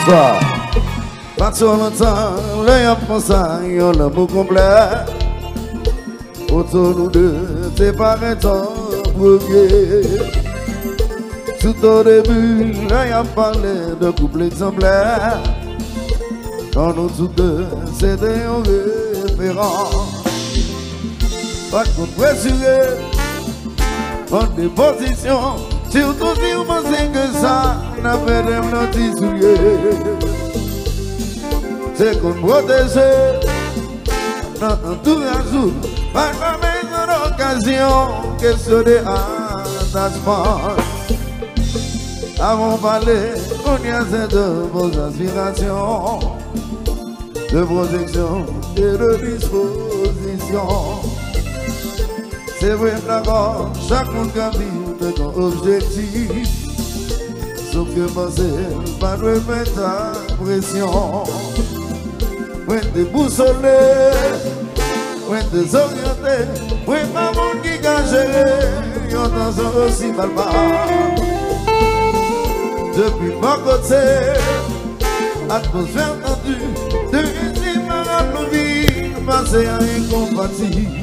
Bonsoir. Pas sur longtemps, l'œil a pensé à l'amour complet. Autour nous deux, c'est pas un temps premier. Tout au début, l'œil a parlé de couple exemplaire. Quand nous tous deux, c'était un référent. Pas qu'on pressurer, en des positions. Surtout si vous pensez que ça n'a pas de petits souliers. C'est qu'on protège dans tout un jour. Pas même une occasion, question d'attachement. Avant de parler, on y a cette vos aspirations de protection et de disposition. C'est vrai, d'accord, chaque monde qui vit de ton objectif. Sauf que penser, pas de mettre ta pression. Ouais, t'es boussolé, ouais, t'es orienté, ouais, pas monde qui cache, y'en t'en aussi mal bas. Depuis mon côté, atmosphère tendue, de ici par nos vies, passer à incompatible.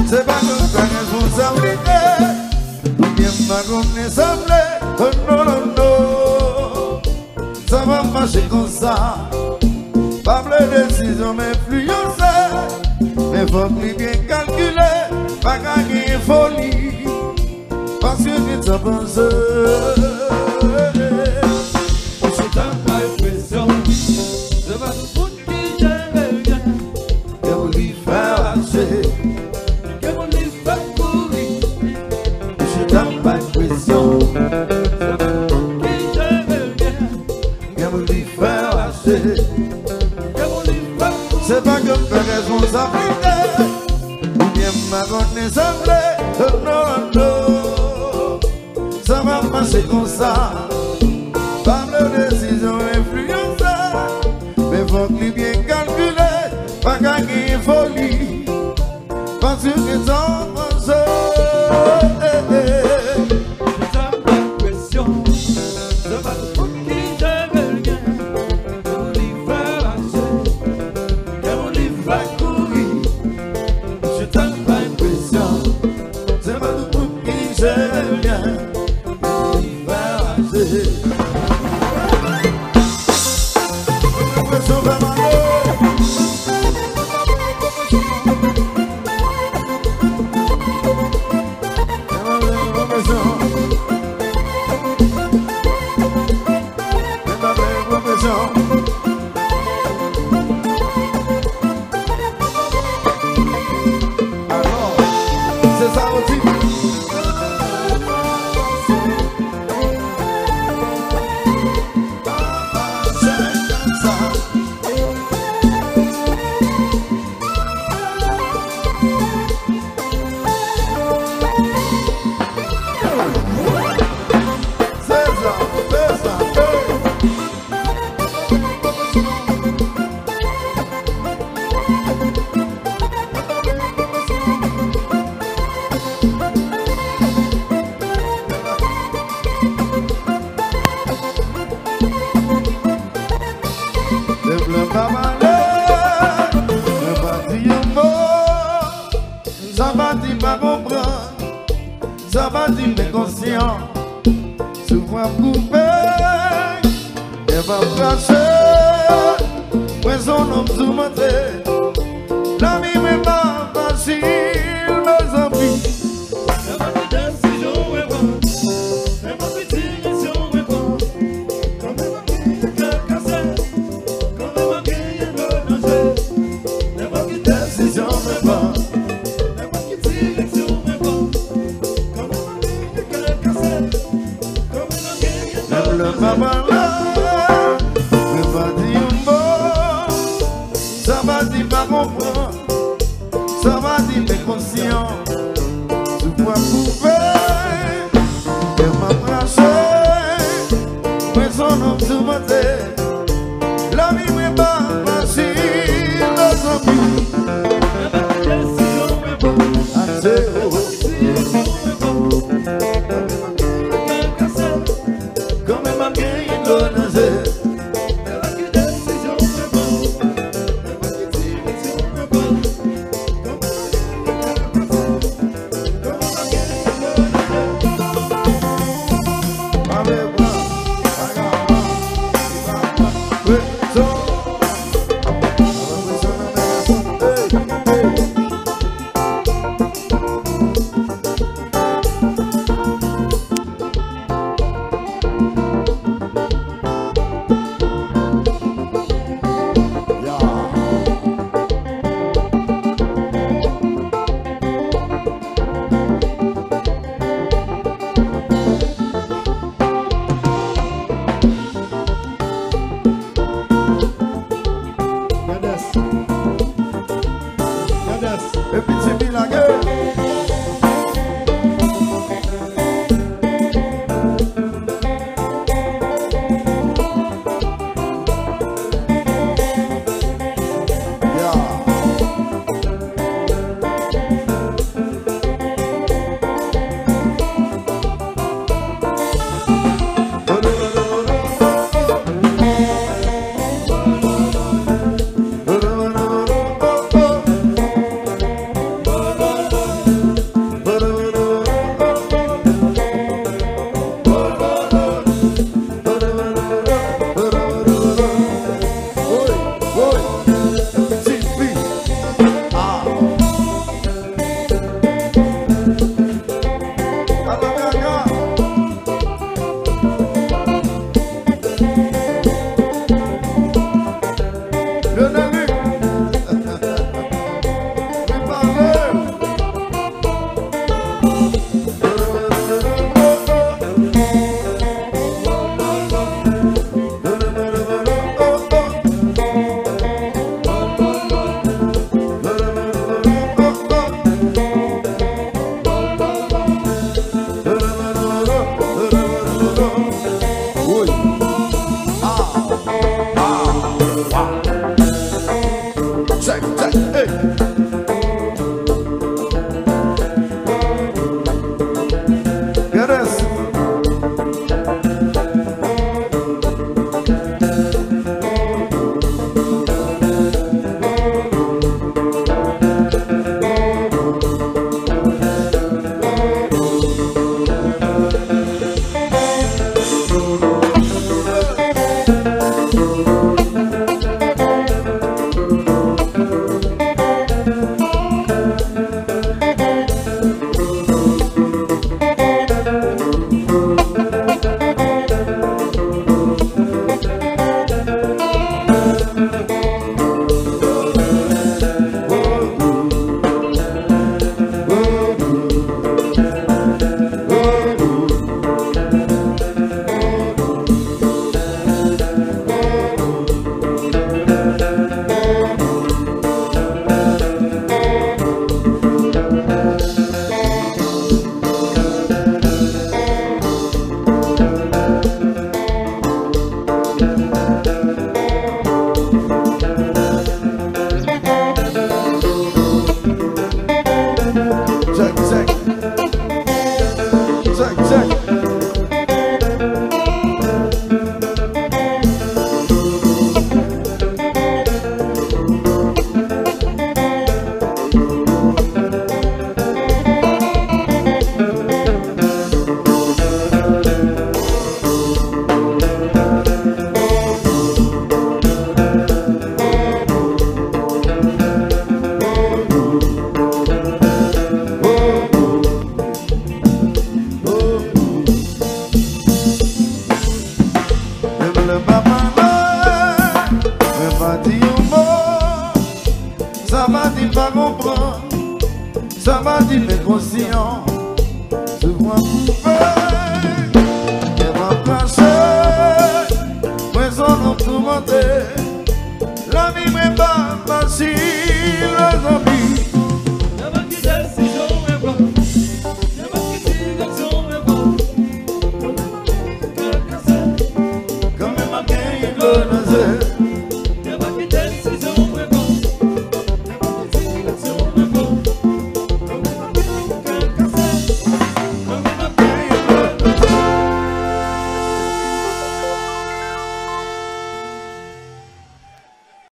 C'est pas que ta responsabilité, ou bien ma connaissance, oh non, non, non. Ça va marcher comme ça, pas de décision influencée, mais faut plus bien calculer, pas gagner folie, parce que tu t'en penses. Je t'en pas l'impression, c'est pas tout qui j'aime bien, que vous lui faire lâcher. Pas de pression, c'est pas que ma responsabilité, ou bien ma connaissance, non, non, ça va passer comme ça, pas de décision influencée, mais faut que bien calculer, pas gagner folie, parce que t'en penses. Ça va dire pas comprendre, ça va dire inconscient. Souvent coupé, elle va flasher. Ouais, son homme sous-monté, la vie n'est pas facile, mes amis. C'est ma petite décision, ouais, c'est ma petite décision, ouais, comme elle va me casser. pas parler, mais pas dire un mot. Ça va dire pas comprendre, ça va dire inconscient. Tu vois prouver, elle m'a branché, mais son nom tout monté. La vie n'est pas facile, nos amis. Come ma che indonese et puis tu vis la gueule. pas comprendre, ça m'a dit l'inconscient. Je vois couper, elle m'a placé. si